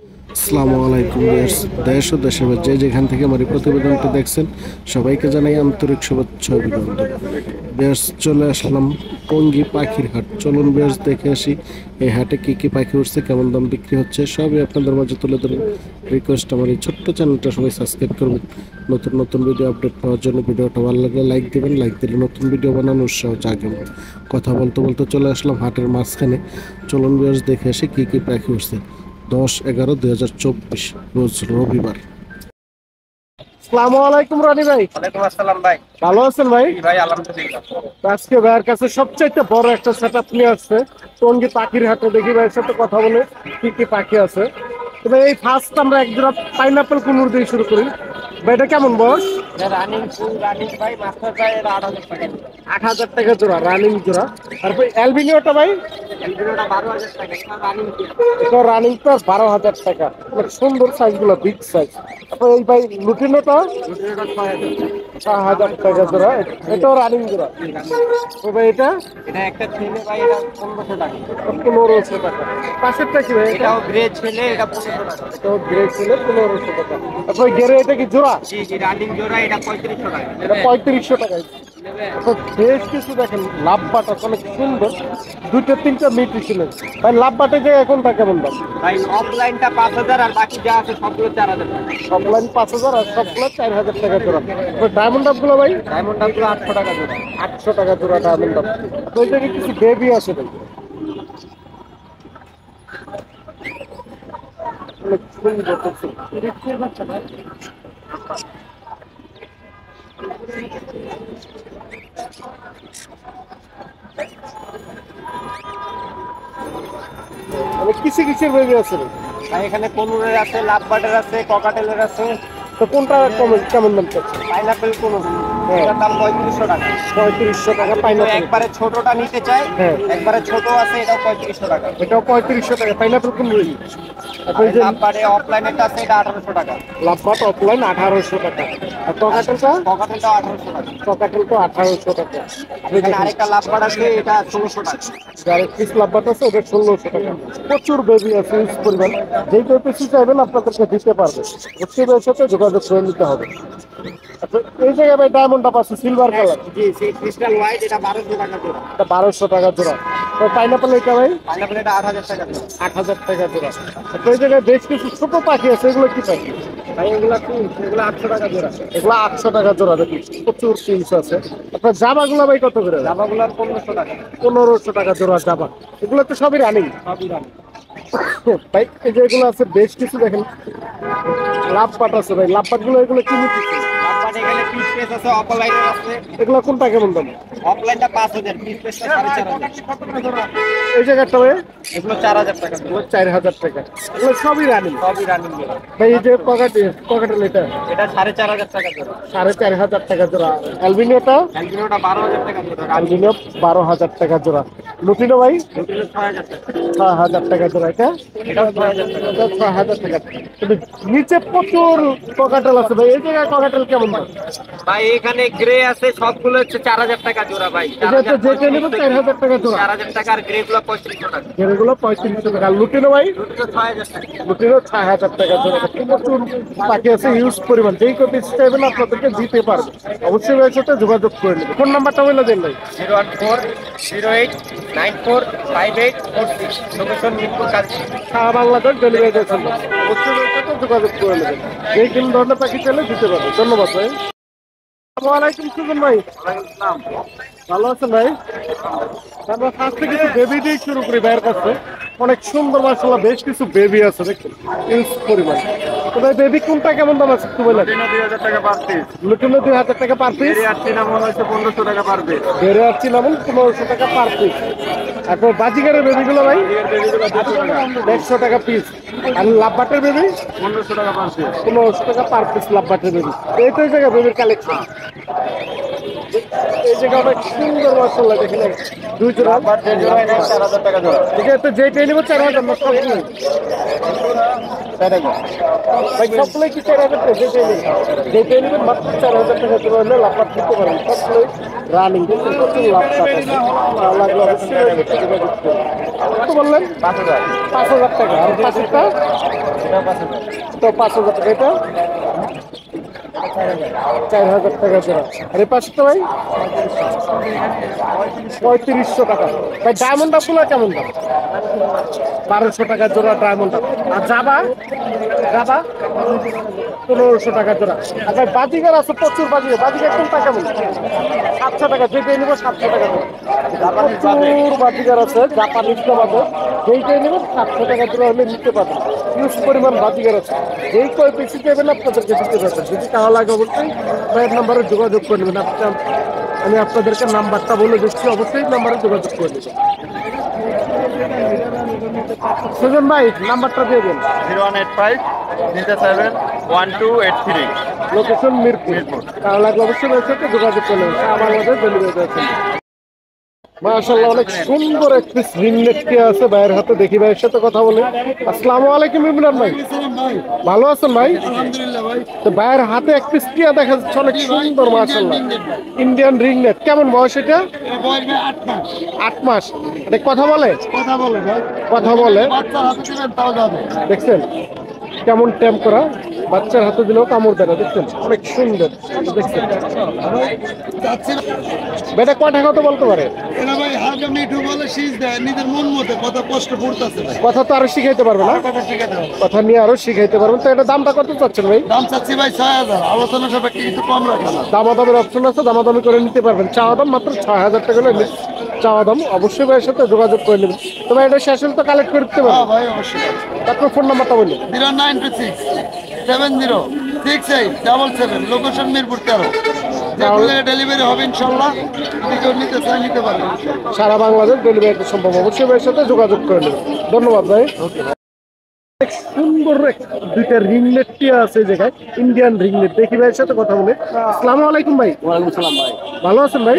আসসালামু আলাইকুম ভিউয়ার্স, দেশ ও দেশের বাইরে যে যেখান থেকে আমার এই প্রতিবেদনটা দেখছেন সবাইকে জানাই আন্তরিক শুভেচ্ছা ও অভিনন্দন। ভিউয়ার্স, চলে আসলাম টঙ্গী পাখির হাট। চলুন ভিউয়ার্স, দেখে আসি এই হাটে কি কি পাখি উঠছে, কেমন দাম বিক্রি হচ্ছে, সবই আপনাদের মাঝে তুলে ধরুন। রিকোয়েস্ট, আমার এই ছোট্ট চ্যানেলটা সবাই সাবস্ক্রাইব করবেন নতুন নতুন ভিডিও আপডেট পাওয়ার জন্য। ভিডিওটা ভালো লাগলে লাইক দেবেন, লাইক দিলে নতুন ভিডিও বানানোর উৎসাহ জাগবে। কথা বলতে বলতে চলে আসলাম হাটের মাঝখানে। চলুন ভিউয়ার্স, দেখে আসি কি কি পাখি উঠছে। 10/11/2024 রোজ রবিবার। আসসালামু আলাইকুম রনি ভাই। ওয়ালাইকুম আসসালাম ভাই। ভালো আছেন ভাই? জি ভাই, আলহামদুলিল্লাহ। আজকে ভাইয়ের কাছে সবচাইতে বড় একটা সেটআপ নিয়ে আসছে টঙ্গী পাখির হাটে। দেখি ভাইয়ের সাথে কথা বলে কি কি পাখি আছে। তবে এই ফার্স্ট আমরা একজোড়া পাইনাপেল কুনুর দিয়ে শুরু করি। ভাই এটা কেমন বয়স? রানিং ফুল রানিং ভাই, মাস্টার ভাই, এটা 8,000 টাকা। 8,000 টাকা জোড়া, রানিং জোড়া। তারপর অ্যালবিনিওটা ভাই? এলবিনোটা 12,000 টাকা, এটা রানিং ফুল। এটা রানিং তো 12,000 টাকা। অনেক সুন্দর সাইজগুলো, বিগ সাইজ। তারপর এই ভাই লুটিনোটা? লুটিনোটা 6,000 টাকা। 6,000 টাকা জোড়া, এটাও রানিং জোড়া। তো ভাই এটা? এটা একটা ছেলে ভাই, এটা 1,500 টাকা। 1500 টাকা। পাশেরটা কি ভাই? এটাও গ্রে ছেলে, এটা 1,500 টাকা। এটাও গ্রে ছিল 1500 টাকা। তারপর গেরে এটা কি জোড়া? জি জি, রানিং জোড়া, এটা 3,500 টাকা। এটা 3500 টাকায়। তো বেশ কিছু দেখেন লাভবাটা অনেক সুন্দর, দুইটা তিনটা মিটি ছিলেন ভাই। লাভবাটে যে এখনটা কেমন দাম? ভাই অফলাইনটা 5,000 আর বাকি যা আছে সবগুলো 4,000 টাকা। সবলাইন 5,000 আর সবগুলো 4,000 টাকা জোড়া। ডায়মন্ড আপগুলো ভাই? ডায়মন্ড আপগুলো 800 টাকা জোড়া। 800 টাকা জোড়া ডায়মন্ড আপ। তো এই জায়গায় কিছু বেবি আছে ভাই, অনেক সুন্দর দেখছি। মানে কিসে কিসের বেবি আছে ভাই? ভাই এখানে কনুরের আছে, লাভবার্ডের আছে, ককাটেলের আছে। তো কোনটা কেমন দাম চাচ্ছে? পাইনাপেল কনুর, হ্যাঁ। এটার দাম 3,500 টাকা। 3500 টাকা কেউ পাইনাপেল। একবারে ছোটটা নিতে চাই, হ্যাঁ। একবারে ছোট আছে, এটাও 3,500 টাকা। এটাও 3500 টাকা পাইনাপেল কোন রুই? আর লাভবার্ডে অফলাইনেরটা আছে, এটা 1,800 টাকা। লাভবাট অফলাইন 1800 টাকা। আর টকাটেলটা? ককাটেলটাও 1,800 টাকা। টকাটেল তো 1800 টাকা। এখানে আরেকটা লাভবার্ড আছে, এটা 1,600 টাকা। যার পিস লাভবাট আছে ওটা 1600 টাকা। প্রচুর বেবি আছে, ইউজ পরিমাণ। যেই পিসি চাইবেন আপনাদেরকে দিতে পারবে। হচ্ছে এর সাথে যোগাযোগ করে নিতে হবে। আচ্ছা, এই জায়গায় ভাই ডায়মন্ড আপ আছে সিলভার কালার, জি, সেই ক্রিস্টাল হোয়াইট, এটা 1,200 টাকা জোড়া। এটা 1200 টাকা জোড়া। তো পাইনাপেল এটা ভাই? পাইনাপেল এটা 8,000 টাকা জোড়া। 8,000 টাকা জোড়া। তো এই জায়গায় বেশ কিছু ছোট পাখি আছে, এগুলো কি পাখি? ভাই এগুলা পিস, এগুলো 800 টাকা জোড়া। এগুলো 800 টাকা জোড়া। দেখি প্রচুর পিস আছে। আপনার জামাগুলো ভাই কত করে? জামাগুলার 1,500 টাকা। 1500 টাকা জোড়া জামা। এগুলো তো সবই রানিং সবই রানিং। ভাই। এই যে এগুলো আছে বেশ কিছু দেখেন, লাভ পাট আছে ভাই। লাভ পাট গুলো এগুলো কি নিচ্ছে? লাভবার্ড এখানে পিস পেস আছে, অফলাইনের আছে। এগুলো কোনটা কেমন দাম? অফলাইনটা 5,000, পিস পেসটা 4,500। এই জায়গাটা ভাই? এগুলো 4,000 টাকা জোড়া। 4,000 টাকা। এগুলো সবই রানিং সবই রানিং জোড়া। ভাই। এই যে পকেটেল এটা এটা 4,500 টাকা জোড়া। 4,500 টাকা জোড়া। অ্যালবিনিওটা? অ্যালবিনোটা 12,000 টাকা জোড়া। অ্যালবিনিও 12,000 টাকা জোড়া। লুটিনো ভাই? রুটিনো 6,000 টাকা। 6,000 টাকা জোড়া। এটা? এটাও 6,000 টাকা। এটা 6,000 টাকা। কিন্তু নিচে প্রচুর ককাটেল আছে ভাই। এই জায়গায় ককাটেল কেমন দাম? ভাই এখানে গ্রে আছে, সবগুলো হচ্ছে 4,000 টাকা জোড়া ভাই। এটা তো যেটা নেবে 4,000 টাকা জোড়া। 4,000 টাকা, আর গ্রে গুলো 3,500 টাকা। এগুলো 3500 টাকা। লুটিনো ভাই? রুটিনো 6,000 টাকা। লুটিনো 6,000 টাকা জোড়া। প্রচুর পাখি আছে, ইউজ পরিমাণ। যেই কপি চাইবেন আপনাদেরকে দিতে পারবে। অবশ্যই ভাইয়ের সাথে যোগাযোগ করে নেবেন। ফোন নাম্বারটা বলে দেন ভাই। 01408945846, লোকেশন মিরপুর কাজী। সারা বাংলাদেশ ডেলিভারি দিয়েছেন। অবশ্যই ভাইয়ের সাথে যোগাযোগ করে নেবেন। যেই কোন ধরনের পাখি চাইলে দিতে পারবে। ধন্যবাদ ভাই। আসসালামু আলাইকুম সুজন ভাই। ভালো আছেন ভাই? আমরা ফার্স্ট থেকে কিছু বেবি দিয়ে শুরু করি ভাইয়ের কাছে। অনেক সুন্দর মাশাআল্লাহ বেশ কিছু বেবি আছে দেখুন, ইউজ পরিমাণ। তো ভাই বেবি কোনটা কেমন দাম আছে একটু বলেন। 2,000 টাকা পার পিস। লুটিনো 2,000 টাকা পার পিস। আর সিনামন হচ্ছে 1,500 টাকা পার পিস। বেড়ে আসছি নামুন 1500 টাকা পার পিস। তারপর বাজিগারের বেবিগুলো ভাই? 150 টাকা পিস। আর লাভবাটের বেবি? 1,500 টাকা পার পিস। 1500 টাকা পার পিস লাভবাটের বেবি। এই তো এই জায়গায় বেবির কালেকশন। এই জায়গায় অনেক সুন্দর মাশাআল্লাহ দেখেন, দুই জোড়া। লাভবার্ড যে জোড়া এটা 4,000 টাকা জোড়া। ঠিক আছে, যেটাই নেবো 4,000 না সবগুলো? 4,000। ভাই সবগুলোই কি 4,000 টাকা? যেটাই নেবেন মাত্র 4,000 টাকা জোড়া হলে লাভবাট দিতে পারেন। সবগুলোই রানিং, প্রচুর লাভ লাগলো অবশ্যই যোগাযোগ করুন। কত বললেন? 5,000। 5,000 টাকা। আর পাশেরটা? তো 5,000 টাকা, এটা 4,000 টাকা জোড়া। আর এই পাশটা ভাই 3500 টাকা। ভাই ডায়মন্ড গুলো কেমন দাম? 1200 টাকা জোড়া ডায়মন্ড। আর জাবা জাবা 1500 টাকা জোড়া। আর ভাই বাজিগার আছে প্রচুর, বাজিগার কোনটা কেমন? 700 টাকা, যেটাই নিব 700 টাকা জোড়া। প্রচুর বাজিগার আছে জাপানিজ বাজার, যেইটাই নেব 700 টাকা জোড়া হলে নিতে পারবেন। হিউজ পরিমাণ বাজিগার আছে, যেই কয় বেশি দেবেন আপনাদেরকে দিতে পারবেন। যদি টাকা লাগে অবশ্যই ভাইয়ের নাম্বারে যোগাযোগ করে নেবেন। আমি আপনাদেরকে নাম্বারটা বলে দিচ্ছি, অবশ্যই নাম্বারে যোগাযোগ করে নেবেন। সুজন ভাই নাম্বারটা দিয়ে দেন। 0185 লোকেশন মিরপুর। টাকা লাগলে অবশ্যই ভাইয়ের সাথে যোগাযোগ করে নেবেন। আমার মধ্যে ডেলিভারি আছে। মাশাআল্লাহ, অনেক সুন্দর একটি রিংনেট আছে ভাইয়ের হাতে। দেখি ভাইয়ের সাথে কথা বলে। আসসালামু আলাইকুম ইমরান ভাই, ভালো আছেন ভাই? আলহামদুলিল্লাহ ভাই। তো ভাইয়ের হাতে এক পিস টিয়া দেখা যাচ্ছে, অনেক সুন্দর মাশাআল্লাহ। ইন্ডিয়ান রিংনেট, কেমন বয়স এটা? বয়স ভাই 8 মাস। 8 মাস। এটা কথা বলে? কথা বলে ভাই, কথা বলে। বাচ্চার হাতে দিবেন তাও যাবে। দেখছেন কেমন ট্যাম করা, বাচ্চার হাতে দিলেও কামড় দেয় না। দেখছেন অনেক সুন্দর। দেখছেন যাচ্ছে বেটা কয় টাকা তো বলতে পারে? এরা ভাই হালকা মিঠু বলে শীষ দেয় নিজের মন মতো, কথা কষ্ট পড়তেছে ভাই। কথা তো আরো শিখাইতে পারবে না, কথা শিখাতে হবে। কথা নিয়ে আরো শিখাইতে পারবেন। তো এটা দামটা কত চাচ্ছেন ভাই? দাম চাচ্ছি ভাই 6000, আলোচনা সাপেক্ষে কিছু কম রাখা না। দামাদামের অপশন আছে, দামাদামি করে নিতে পারবেন। চাওয়া দাম মাত্র 6000 টাকা হলে চাওয়া দাম। অবশ্যই ভাইয়ের সাথে যোগাযোগ করে নেবেন। তো ভাই এটা শেষ হলে তো কালেক্ট করে দিতে হ্যাঁ পারবেন। ভাই অবশ্যই। তারপর ফোন নাম্বারটা বলুন। 0926 706877, লোকেশন মিরপুর 13। ডেলিভারি হবে ইনশাল্লাহ, যদি কেউ নিতে চায় নিতে পারবে। সারা বাংলাদেশ ডেলিভারি সম্ভব। অবশ্যই ভাইয়ের সাথে যোগাযোগ করে নেবেন। ধন্যবাদ ভাই। অনেক সুন্দর দুইটা রিংনেট টিয়া আছে এই জায়গায়, ইন্ডিয়ান রিংনেট। দেখি ভাইয়ের সাথে কথা বলে। আসসালামু আলাইকুম ভাই, ওয়ালাইকুম সালাম ভাই। ভালো আছেন ভাই?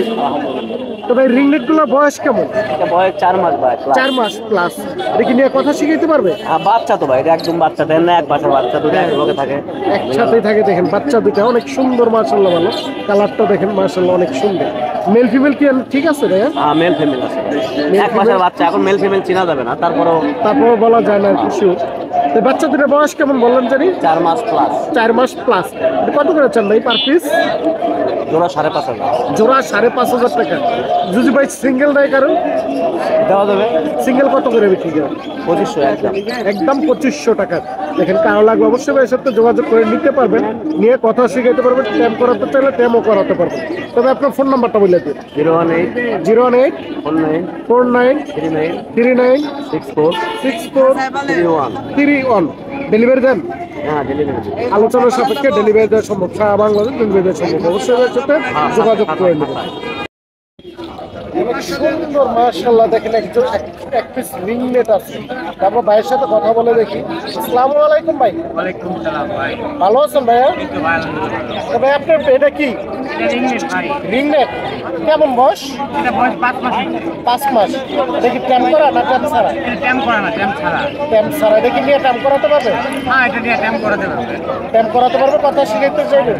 তো ভাই রিংনেট গুলোর বয়স কেমন? এটা বয়স 4 মাস ভাই। 4 মাস প্লাস। দেখি নিয়ে কথা শিখাইতে পারবে? বাচ্চা তো ভাই, এটা একদম বাচ্চা, দেন না এক বাসার বাচ্চা, দুটো এক লগে থাকে। একসাথেই থাকে। দেখেন বাচ্চা দুটা অনেক সুন্দর মাশাআল্লাহ, ভালো কালারটা দেখেন মাশাআল্লাহ, অনেক সুন্দর। মেল ফিমেল কি ঠিক আছে ভাইয়া? হ্যাঁ মেল ফিমেল আছে, এক বাসার বাচ্চা। এখন মেল ফিমেল চিনা যাবে না, তারপরও তারপর বলা যায় না কিছু। তো বাচ্চা দুটার বয়স কেমন বললেন জানি? 4 মাস প্লাস। 4 মাস প্লাস। কত করে চান ভাই পার পিস? জোড়া 5,500। জোড়া 5,500 টাকা। যদি ভাই সিঙ্গেল নেয় কারণ দেওয়া যাবে। সিঙ্গেল কত করে বিক্রি করেন? 2500 একদম। একদম 2500 টাকা। দেখেন কারো লাগবে অবশ্যই ভাইয়ের সাথে যোগাযোগ করে নিতে পারবেন। নিয়ে কথা শিখাইতে পারবেন, ট্যাম করাতে চাইলে ট্যামও করাতে পারবেন। তবে আপনার ফোন নাম্বারটা বলে দিন। 018 08 49 49 39 39 64 64 31। 31। ডেলিভারি দেন? হ্যাঁ ডেলিভারি। আলোচনার সাপেক্ষে ডেলিভারি দেওয়া সম্ভব, সারা বাংলাদেশ ডেলিভারি দেওয়া সম্ভব। অবশ্যই ভাইয়ের সাথে যোগাযোগ করে নেবেন। সুন্দর মাশাআল্লাহ, দেখেন একজন এক পিস রিংনেট আছে। তারপর ভাইয়ের সাথে কথা বলে দেখি। আসসালামু আলাইকুম ভাই, ওয়ালাইকুম সালাম ভাই। ভালো আছেন ভাইয়া? একটু ভালো। তো ভাই আপনার এটা কি এটা রিংনেট ভাই। রিংনেট? কেমন বয়স? এটা বয়স 5 মাস। 5 মাস। দেখি ট্যাম করা না ট্যাম ছাড়া? এটা ট্যাম করা না, ট্যাম ছাড়া। ট্যাম ছাড়া। দেখি নিয়ে ট্যাম করাতে পারবে? হ্যাঁ এটা দিয়ে ট্যাম করে দেবে। ট্যাম করাতে পারবে। কথা শিখাইতে চাইলে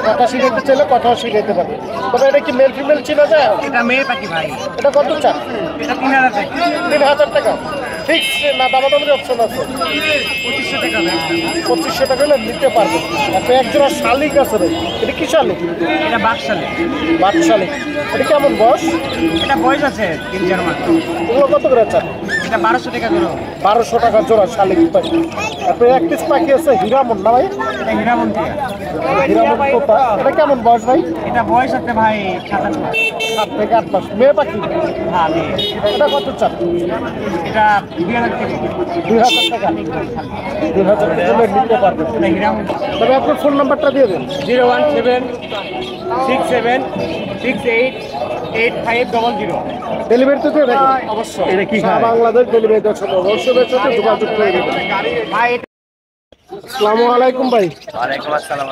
কথা শিখাইতে চাইলে কথাও শিখাইতে পারবে। তবে এটা কি মেল ফিমেল চিনা যায়? এটা মেয়ে পাখি ভাই। এটা কত চান? এটা 3000 টাকা। 3000 টাকা ফিক্স না দামাদামির অপশন আছে? 2500 টাকা ভাই। 2500 টাকা হলে নিতে পারবেন। আপনি একজোড়া শালিক আছে রে, এটা কি শালিক? এটা বাক্সালে। বাদ শালিক। এটা কেমন বয়স? এটা বয়স আছে 3-4 মাস। ওগুলো কত করে চান? এটা 1200 টাকা করে। 1200 টাকা জোড়া শালিক পাখি। আপনি এক পিস পাখি আছে হীরামন না ভাই? এটা হীরামন থেকে। হীরামন তোতা। এটা কেমন বয়স ভাই? এটা বয়স আছে ভাই 7-8 মাস। 7 থেকে 8 মাস। মেয়ে পাখি? হ্যাঁ মেয়ে। এটা কত চান? এটা 2000 টাকা। 2000 টাকা। 2000 টাকা হলে নিতে পারবেন। এটা হীরামন। তবে আপনার ফোন নাম্বারটা দিয়ে দেন। 017 67 68 8500। ডেলিভারি তো দিয়ে দেবেন অবশ্যই। এটা কি সারা খায়? বাংলাদেশ ডেলিভারি দেওয়া সম্ভব। অবশ্যই ভাইয়ের সাথে যোগাযোগ করে দেবেন। ভাই আসসালামু আলাইকুম ভাই, ওয়ালাইকুম আসসালাম।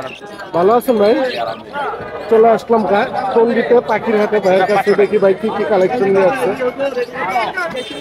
ভালো আছেন ভাই? চলে আসলাম টঙ্গীতে পাখির হাটে। ভাইয়ের কাছে দেখি ভাই কি কি কালেকশন নিয়ে আসছে।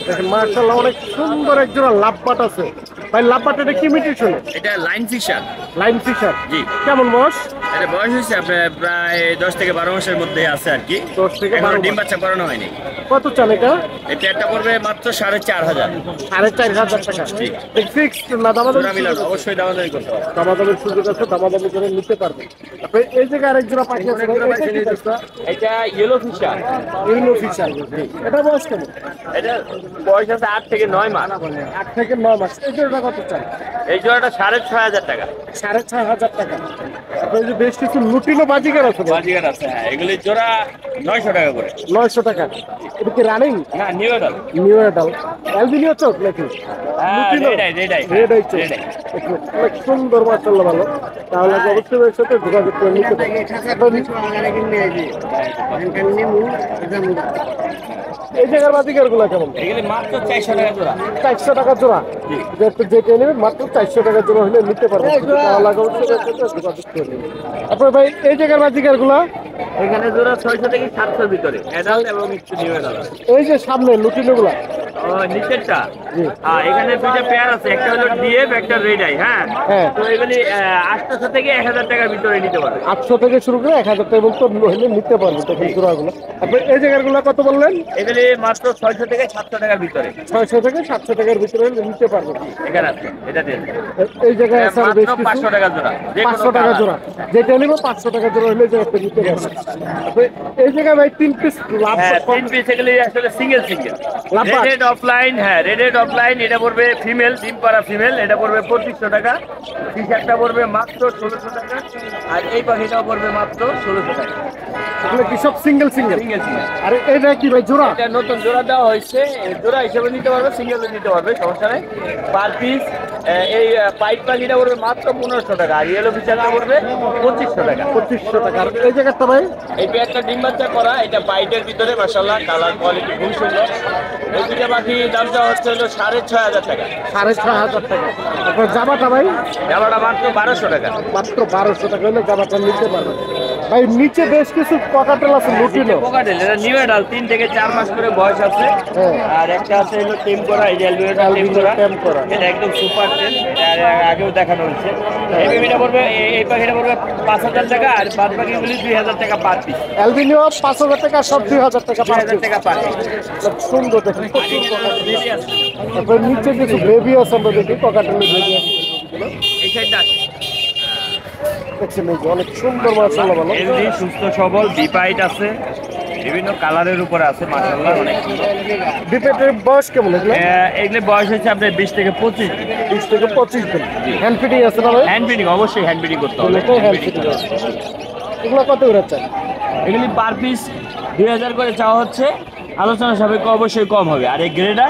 দেখেন মার্শাল্লাহ, অনেক সুন্দর একজোড়া লাভবাট আছে। ভাই লাভবাট এটা কি মিউটেশন? এটা লাইন ফিশার। Line Fisher. জি। কেমন বয়স? এটা বয়স হয়েছে আপনার প্রায় 10 থেকে 12 মাসের মধ্যে আছে আর কি। 10 থেকে এখনো 12 ডিম মাস। বাচ্চা করানো হয়নি। কত চান এটা? এই পেয়ারটা পড়বে মাত্র 4,500। 4,500 টাকা। জি। ফিক্সড না দামাদামি? জোড়া মিলানো, অবশ্যই দামাদামি করতে হবে। দামাদামির সুযোগ আছে, দামাদামি করে নিতে পারবেন। আপনি এই জায়গায় আরেক জোড়া পাখি আছে ভাই, এটা কি বাচ্চা? এটা ইয়েলো ফিশার। YONO fisher. এটা বয়স কেমন? এটা বয়স আছে 8 থেকে 9 মাস। 8 থেকে 9 মাস। এই জোড়াটা কত চান? এই জোড়াটা 6,500 টাকা। 6,500 টাকা। আপনি যে বেশ কিছু লুটিনো বাজিকার আছে ভাই? বাজিগার আছে, হ্যাঁ, এগুলি জোড়া 900 টাকা করে। 900 টাকা। এটা কি রানিং? না, নিউ এডাল। নিউ এডাল। অ্যালবিনিও চোখ নাকি? হ্যাঁ, লুটিনো? রেডাই। রেডাই চোখ। রেডাই। অনেক সুন্দর মাশাআল্লাহ, ভালো। তাহলে অবশ্যই এর সাথে যোগাযোগ করে নিতে পারেন। এই জায়গার বাজিকার গুলা কেমন? এগুলি মাত্র 400 টাকা জোড়া। 400 টাকা জোড়া। যেটা নেবেন মাত্র 400 টাকা জোড়া হলে নিতে পারবেন। তাহলে অবশ্যই এর সাথে যোগাযোগ করে নেবেন। তারপর ভাই এই জায়গার বাজিকার গুলা? এখানে জোড়া 600 থেকে 700 ভিতরে অ্যাডাল্ট এবং একটু নিউ এডাল। এই যে সামনে লুটিনো গুলা? ও নিচেরটা, জি। হ্যাঁ, এখানে দুইটা পেয়ার আছে, একটা হলো ডিএফ, একটা রেডাই। হ্যাঁ, হ্যাঁ। তো এগুলি 800 থেকে 1000 টাকার ভিতরে নিতে পারবে। 800 থেকে শুরু করে 1000 টাকা পর্যন্ত হলে নিতে পারবেন তখন জোড়াগুলো। আপনি এই জায়গার গুলা কত বললেন? এগুলি মাত্র 600 থেকে 700 টাকার ভিতরে 600 থেকে 700 টাকার ভিতরে হলে নিতে পারবেন। এখানে আছে, এটা দিয়ে এই জায়গায় আছে আর বেশ মাত্র কিছু। 500 টাকা জোড়া। যে কোনো 500 টাকা colour। জোড়া। যেটা নিব 500 টাকা জোড়া হলে জায়গাতে নিতে পারবেন। আপনি এই জায়গায় ভাই 3 পিস লাভ হ্যাঁ, 3 পিস এগুলি আসলে সিঙ্গেল। লাভবার্ড। রেডেড অফলাইন, হ্যাঁ, রেডেড অফলাইন, এটা পড়বে ফিমেল, ডিম পাড়া ফিমেল, এটা পড়বে 2500 টাকা। টি-শার্টটা পড়বে মাত্র 1600 টাকা। আর এই পাখিটাও পড়বে মাত্র 1600 টাকা। এগুলো কি সব সিঙ্গেল? সিঙ্গেল। আর এটা কি ভাই জোড়া? এটা নতুন জোড়া দেওয়া হয়েছে, এই জোড়া হিসেবে নিতে পারবে, সিঙ্গেলও নিতে পারবে, সমস্যা নেই। পার পিস এই পাইপ পাখিটা পড়বে মাত্র 1500 টাকা। আর ইয়েলো ফিশারটা পড়বে 2500 টাকা। 2500 টাকা। আর এই জায়গাটা ভাই? এই পেয়ারটা ডিম বাচ্চা করা, এটা পাইটের ভিতরে মাশাআল্লাহ, কালার কোয়ালিটি খুব সুন্দর। এই দুইটা পাখি দামটা হচ্ছে হলো 6500 টাকা। 6500 টাকা। আপনার জামাটা ভাই? জামাটা মাত্র 1200 টাকা। মাত্র 1200 টাকা হলে জামাটা নিতে পারবেন। ভাই নিচে বেশ কিছু ককাটেল আছে লুটিনো। পোকাটেল, এটা নিউ এডাল, 3 থেকে 4 মাস করে বয়স আছে। হ্যাঁ। আর একটা আছে হলো টেম করা, এই যে অ্যালবিনোটা টেম অ্যালবিনো করা। টেম করা। এটা একদম সুপার টেম, এটা আগেও দেখানো হয়েছে। এই বেবিটা পড়বে, এই পাখিটা পড়বে 5000 টাকা। আর বাদ বাকিগুলি 2000 টাকা পার পিস। অ্যালবিনিও 5000 টাকা, সব 2000 টাকা পার 2000 টাকা পার পিস। পিস। সুন্দর দেখুন। বেবি আছে, তারপরে নিচে কিছু বেবি আছে, আমরা দেখি ককাটেলের বেবি আছে। এই সাইডটা আছে। দেখছেন এই যে অনেক সুন্দর মাশাআল্লাহ, ভালো। হেলদি, সুস্থ সবল, বিপাইট আছে, বিভিন্ন কালারের উপরে আছে মাশাআল্লাহ, অনেক সুন্দর। ডিপেটের বয়স কেমন এগুলো? এগুলো বয়স হচ্ছে আপনার 20 থেকে 25 দিন। 20 থেকে 25 দিন। হ্যান্ড ফিটিং আছে না ভাই? হ্যান্ড ফিডিং, অবশ্যই হ্যান্ড ফিডিং করতে হবে। এগুলো হ্যান্ড ফিটিং আছে। এগুলো কত করে চান? এগুলি পার পিস 2000 করে চাওয়া হচ্ছে, আলোচনা সাপেক্ষে অবশ্যই কম হবে। আর এই গ্রেডা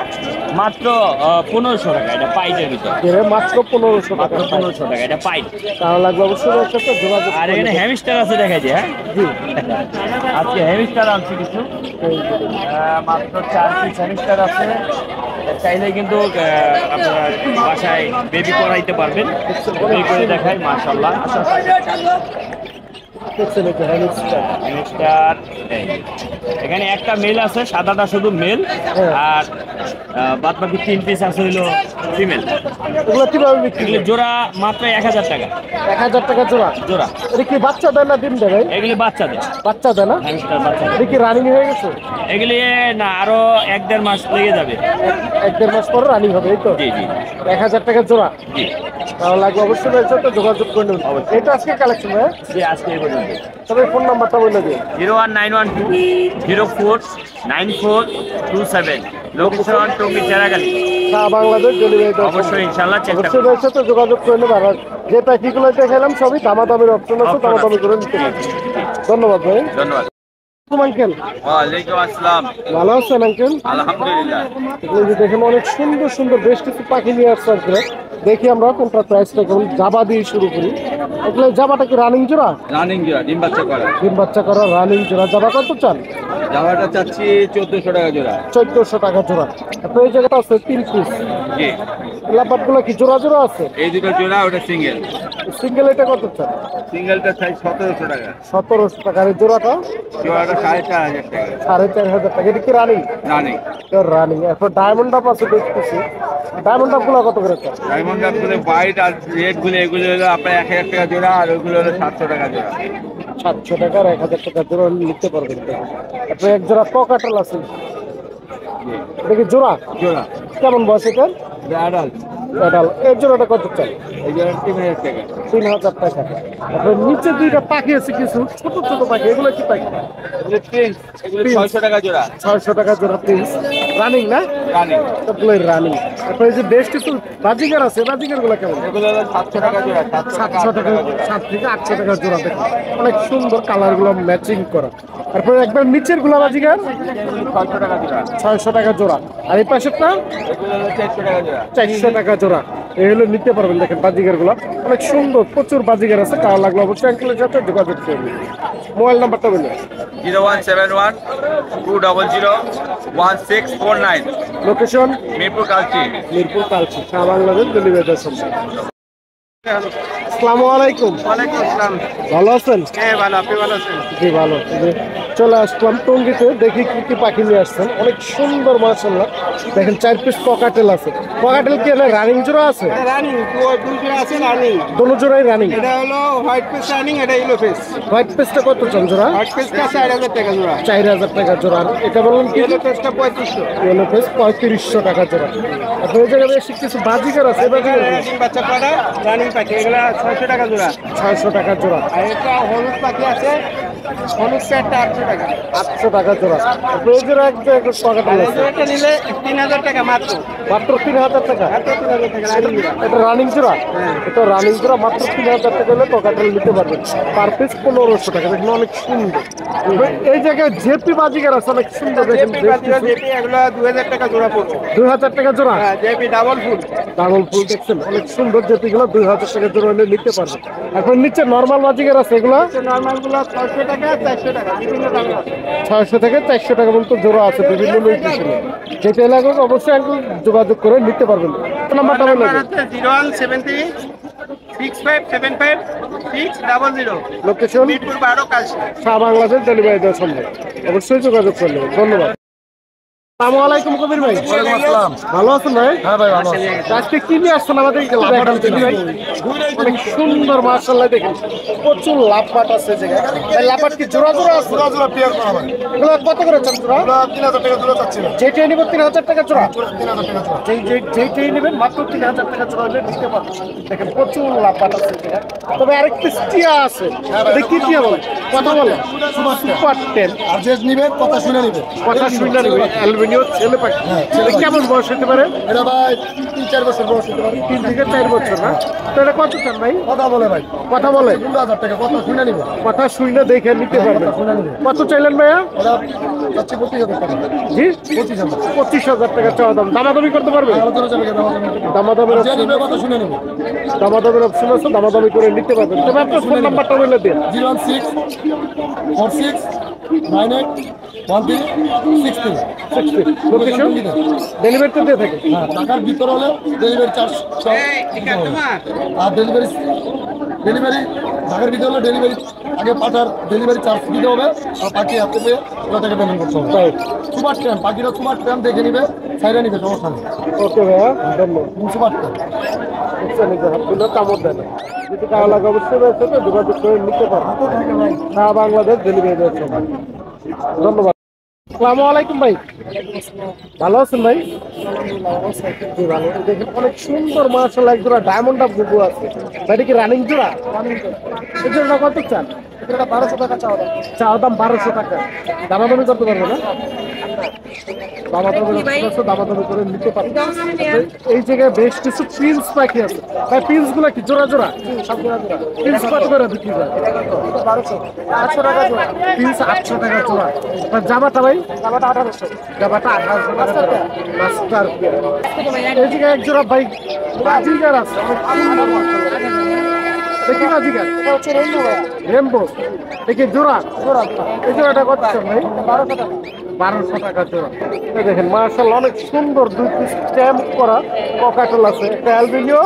মাত্র 1500 টাকা, এটা পাইটের ভিতর। এর মাত্র 1500 টাকা। মাত্র 1500 টাকা, এটা পাইট। তাহলে লাগবে অবশ্যই ওর সাথে যোগাযোগ আর এখানে করবেন। হ্যামস্টার আছে, দেখা যায়। হ্যাঁ, জি। আজকে হ্যামস্টার আনছি কিছু, মাত্র 4 পিস হ্যামস্টার আছে। চাইলে কিন্তু আপনারা বাসায় বেবি করাইতে পারবেন। বেবি করে দেখাই মাশাআল্লাহ। দেখছেন এই যে হ্যামস্টার। হ্যামস্টার, এখানে একটা মেল আছে, সাদাটা শুধু মেল। আর বাদ বাকি 3 পিস আছে হইলো ফিমেল। এগুলো কিভাবে বিক্রি? এগুলি জোড়া মাত্র 1000 টাকা। 1000 টাকা জোড়া। জোড়া এটা কি বাচ্চা দেয় না ডিম দেয় ভাই? এগুলি বাচ্চাদের, বাচ্চা দেয় না? হ্যামস্টার বাচ্চা। এটা কি রানিং হয়ে গেছে? এগুলি না, আরো 1-1.5 মাস লেগে যাবে। 1-1.5 মাস পরে রানিং হবে, এই তো? জি জি 1000 টাকা জোড়া। জি তাহলে লাগবে অবশ্যই এর সাথে যোগাযোগ করে নেবেন। এটা আজকে কালেকশন ভাই? জি, আজকে এই পর্যন্ত। তবে ফোন নাম্বারটা বলে দিন। 01912 0427, লোকেশন টঙ্গী চেরাগালি। সারা বাংলাদেশ ডেলিভারি। অবশ্যই ইনশাআল্লাহ চেষ্টা অবশ্যই এর সাথে যোগাযোগ করে নেবেন। আর যে প্যাকেটগুলো দেখালাম সবই দামাদামির অপশন আছে, দামাদামি করে নিতে পারবেন। ধন্যবাদ ভাই। ধন্যবাদ। আঙ্কেল ওয়ালাইকুম আসসালাম। ভালো আছেন আঙ্কেল? আলহামদুলিল্লাহ। এগুলো যে দেখেন অনেক সুন্দর সুন্দর বেশ কিছু পাখি নিয়ে আসছে আজকে। দেখি আমরা কোনটা প্রাইসটা কেমন। জাবা দিয়ে শুরু করি। এগুলো জাবাটা কি রানিং জোড়া? রানিং জোড়া, ডিম বাচ্চা করা। ডিম বাচ্চা করা রানিং জোড়া। জাবা কত চান? জামাটা চাচ্ছি 1400 টাকা জোড়া। 1400 টাকা জোড়া। আপনার এই জায়গাটা আছে 3 পিস। জি। লাপাট গুলো কি জোড়া জোড়া আছে? এই দুটো জোড়া, ওটা সিঙ্গেল। সিঙ্গেল এটা কত চান? সিঙ্গেলটা চাই 1700 টাকা। 1700 টাকা। আর এই জোড়াটা জোড়াটা 4500 টাকা। 4500 টাকা। এটা কি রানিং? রানিং। রানিং। এখন ডায়মন্ড আপ আছে দেখতেছি, ডায়মন্ড আপ গুলো কত করে চান? ডায়মন্ড আপগুলো হোয়াইট আর রেড গুলো, এগুলো হলো আপনার 1000 টাকা জোড়া, আর ওইগুলো হলো 700 টাকা জোড়া। 700 টাকা আর 1000 টাকা জোড়া নিতে পারবেন। তারপরে এক জোড়া ককাটেল আছে, এটা কি জোড়া? জোড়া। কেমন বয়স এটা? অ্যাডাল্ট। এটাল এর জোড়াটা কত চাই? এই জোড়া 3000 টাকা। 3000 টাকা। তারপরে নিচে দুইটা পাখি আছে, কিছু ছোট ছোট পাখি, এগুলো কি পাখি? এগুলো প্রিন্স, এগুলো 600 টাকা জোড়া। 600 টাকা জোড়া প্রিন্স। রানিং না? রানিং। সবগুলো রানিং। তারপরে এই যে বেশ কিছু বাজিগার আছে, বাজিগার গুলো কেমন? এগুলো হলো 700 টাকা জোড়া। 700 টাকা, 7 থেকে 800 টাকা জোড়া। দেখুন অনেক সুন্দর কালার গুলো ম্যাচিং করা। তারপরে একবার নিচের গুলা বাজিগার 600 টাকা জোড়া। 600 টাকা জোড়া। আর এই পাশেরটা এগুলো হলো 400 টাকা জোড়া। 400 টাকা জোড়া। এই হলো নিতে পারবেন। দেখেন বাজিগার গুলো অনেক সুন্দর, প্রচুর বাজিগার আছে। কালার লাগলো অবশ্যই আঙ্কেলের সাথে যোগাযোগ করবেন। মোবাইল নাম্বারটা বলুন। 0171 200 1649। লোকেশন মিরপুর কালচি। মিরপুর কালচি, বাংলাদেশ ডেলিভারি সম্ভব। আসসালামু আলাইকুম। ওয়ালাইকুম আসসালাম। ভালো আছেন? হ্যাঁ ভালো, আপনি ভালো আছেন? জি ভালো। চলে আসলাম টঙ্গিতে, দেখি কি কি পাখি নিয়ে আসছেন। অনেক সুন্দর মাশাআল্লাহ। দেখেন 4 পিস ককাটেল আছে। ককাটেল কি এখানে রানিং জোড়া আছে? রানিং, দুই জোড়া আছে রানিং। দোনো জোড়াই রানিং। এটা হলো হোয়াইট পেস রানিং, এটা ইয়েলো পেস। হোয়াইট পেসটা কত চান জোড়া? হোয়াইট পেসটা 4000 টাকা জোড়া। 4000 টাকা জোড়া। আর এটা বললাম কি? ইয়েলো পেসটা 3500। ইয়েলো পেস 3500 টাকা জোড়া। আপনার এই জায়গায় বেশ কিছু বাজিকার আছে, বাজিকার ডিম বাচ্চা করা রানিং পাখি, এগুলা 600 টাকা জোড়া। 600 টাকা জোড়া। আর এটা হলুদ পাখি আছে, হলুদ প্যাডটা 800 টাকা। 800 টাকা জোড়া। আপনার এই জায়গায় এক জায়গায় ককাটেল আছে, এটা নিলে 3000 টাকা মাত্র। মাত্র 3000 টাকা। মাত্র 3000 টাকা রানিং জোড়া। এটা রানিং জোড়া? এটা রানিং জোড়া মাত্র 3000 টাকা হলে ককাটেল নিতে পারবেন। পার পিস 1500 টাকা। দেখুন অনেক সুন্দর। এই জায়গায় জেপি বাজিকার আছে অনেক সুন্দর। দেখেন জেপি বাজিরা, জেপি এগুলা 2000 টাকা জোড়া পড়ছে। 2000 টাকা জোড়া। হ্যাঁ, জেপি ডাবল ফুল। ডাবল ফুল দেখছেন অনেক সুন্দর। জেপিগুলো 2000 টাকা জোড়া হলে নিতে পারবেন। এখন নিচে নর্মাল বাজিকার আছে, এগুলো নরমাল গুলো 600 টাকা 400 টাকা বিভিন্ন দাম আছে। 600 থেকে 400 টাকা পর্যন্ত জোড়া আছে বিভিন্ন লোকেশনে। যেটা এলাকা অবশ্যই একটু যোগাযোগ করে নিতে পারবেন। নাম্বারটা বলে নাম্বার আছে 0173 6575 600। লোকেশন মিরপুর 12 কালচি। বাংলাদেশ ডেলিভারি দেওয়া সম্ভব। অবশ্যই যোগাযোগ করে নেবেন। ধন্যবাদ। আসসালামু আলাইকুম কবির ভাই। ভালো আছেন ভাই? হ্যাঁ ভাই ভালো আছে। আজকে কি নিয়ে আসছেন আমাদের? অনেক সুন্দর মাশাআল্লাহ। দেখেন প্রচুর লাপাট আছে জায়গায়। ভাই লাপাট কি জোড়া জোড়া আছে? জোড়া জোড়া পেয়ার করা ভাই। এগুলো কত করে চান জোড়া? 3000 টাকা জোড়া চাচ্ছি না। যেটাই নিব 3000 টাকা জোড়া। 3000 টাকা জোড়া। যেটাই নেবেন মাত্র 3000 টাকা জোড়া হলে নিতে পারবেন। দেখেন প্রচুর লাপাট আছে জায়গায়। তবে আরেকটি টিয়া আছে, এটা কি টিয়া বলে? কথা বলে সুপার 10। আর যে নিবেন কথা শুনে নিবে। কথা শুনে নেবে। অ্যালুমিনিয়াম ছেলে পাখি। এটা কেমন বয়স হতে পারে? এটা ভাই 3-4 বছর বয়স হতে পারে। 3 থেকে 4 বছর না? তো এটা কত চান ভাই? কথা বলে ভাই। কথা বলে? 15000 টাকা কথা শুনে নিবে। কথা শুনে দেখে নিতে পারবেন। শুনে নিবে। কত চাইলেন ভাইয়া? ওরা চাচ্ছি 25000 টাকা। জি 25000। 25000 টাকা চাওয়া দাম। দামাদামি করতে পারবে? আলোচনা যাবে কেন? দামাদামের যে অপশন, নিবে কথা শুনে নিবে। দামাদামের অপশন আছে, দামাদামি করে নিতে পারবেন। তবে আপনার ফোন নাম্বারটা বলে দিন। 016 46 98 13 63। লোকেশন ডেলিভারিতে দিয়ে থাকে। হ্যাঁ, টাকার ভিতর হলে ডেলিভারি চার্জ আর ডেলিভারি ঢাকার ভিতরে হলে ডেলিভারি আগে পাঠার ডেলিভারি চার্জ দিতে হবে। আর বাকি আপনি পেয়ে ওটা থেকে পেমেন্ট করতে হবে। সুপার ট্যাম, বাকিটা সুপার ট্যাম দেখে নিবে, সাইডে নিবে, সমস্যা নেই। ওকে ভাইয়া, ধন্যবাদ। সুপার ট্যাম বুঝছেন, এই যে হাতগুলো কামড় দেয় না। যদি টাকা লাগে অবশ্যই রয়েছে, তো যোগাযোগ করে নিতে পারবেন। বাংলাদেশ ডেলিভারি দেওয়ার সময়। ধন্যবাদ। আসসালামু আলাইকুম ভাই। ভালো আছেন ভাই? জি ভালো। দেখেন অনেক সুন্দর মাশাআল্লাহ এক জোড়া ডায়মন্ড আপ গুগু আছে। ভাই কি রানিং জোড়া? এই জোড়াটা কত চান? এটা 1200 টাকা চাওয়া দাম। চাওয়া দাম 1200 টাকা। দামাদামি করতে পারবে না? দামাদামি করে নিতে পারবে। এই জায়গায় বেশ কিছু প্রিন্স পাখি আছে। ভাই প্রিন্স গুলা কি জোড়া জোড়া? সব জোড়া জোড়া। প্রিন্স কত করে বিক্রি করে? 1200 800 টাকা জোড়া। প্রিন্স 800 টাকা জোড়া। আর জামাটা ভাই? জামাটা 1800। জামাটা 1800 টাকা। মাস্টার এই জায়গায় এক জোড়া ভাই বাজিগার আছে। দেখি বাজিগার হচ্ছে রেমবো। রেমবো দেখি জোড়া জোড়া। এই জোড়াটা কত ভাই? 1200 টাকা। 1200 টাকা জোড়া। এই দেখেন মাশাআল্লাহ অনেক সুন্দর দুই পিস স্ট্যাম্প করা ককাটেল আছে, একটা অ্যালবিনিও,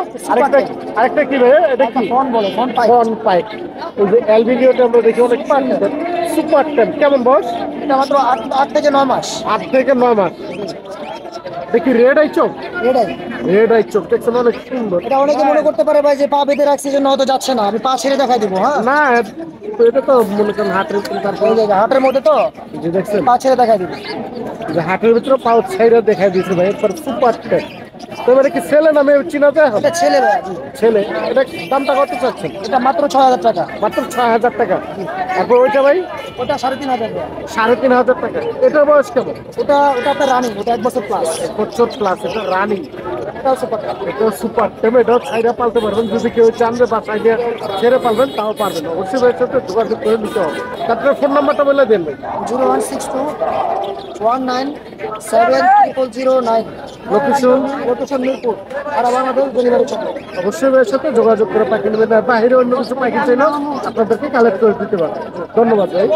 আরেকটা কি ভাই এটা কি ফোন বলে ফোন পাই ফন পাইক। ওই যে অ্যালবিনিওটা আমরা দেখি অনেক সুন্দর সুপার ট্যাম্প। কেমন বয়স? এটা মাত্র 8 থেকে 9 মাস 8 থেকে 9 মাস। দেখি রেড আই চোখ, এটাই। রেড আই চোখ দেখছেন অনেক সুন্দর। এটা অনেকে মনে করতে পারে ভাই যে পা বেঁধে রাখছি জন্য হয়তো যাচ্ছে না, আমি পা ছেড়ে দেখাই দিব। হ্যাঁ, না তো এটা তো মনে করেন হাটের ভিতরে তারপর এই যে হাটের মধ্যে তো যে দেখছেন পা ছেড়ে দেখাই দিব। যে হাটের ভিতরে পাউচ সাইডে দেখাই দিয়েছে ভাই একবার সুপার ট্যাম্প। তো এবারে কি ছেলে নামে চিনা যায়? এটা ছেলে ভাই, ছেলে। এটা দামটা কত চাচ্ছেন? এটা মাত্র 6000 টাকা। মাত্র 6000 টাকা। তারপর ওইটা ভাই ওটা 3500 টাকা। 3500 টাকা। এটার বয়স কেমন? ওটা আপনার রানিং, ওটা 1 বছর প্লাস। 1 বছর প্লাস। এটা রানিং, এটাও সুপার। এটা সুপার টেম। এটাও ছাইরা পালতে পারবেন, যদি কেউ চান যে বাসায় গিয়ে ছেড়ে পালবেন তাও পারবেন। অবশ্যই ভাইয়ের সাথে যোগাযোগ করে নিতে হবে। তারপরে ফোন নাম্বারটা বলে দেন ভাই। 0162 197009। লোকেশন লোকেশন মিরপুর, সারা বাংলাদেশ ডেলিভারি চলে। অবশ্যই ভাইয়ের সাথে যোগাযোগ করে পাখি নেবেন। আর বাইরে অন্য কিছু পাখি চাইলেও আপনাদেরকে কালেক্ট করে দিতে পারবেন। ধন্যবাদ ভাই।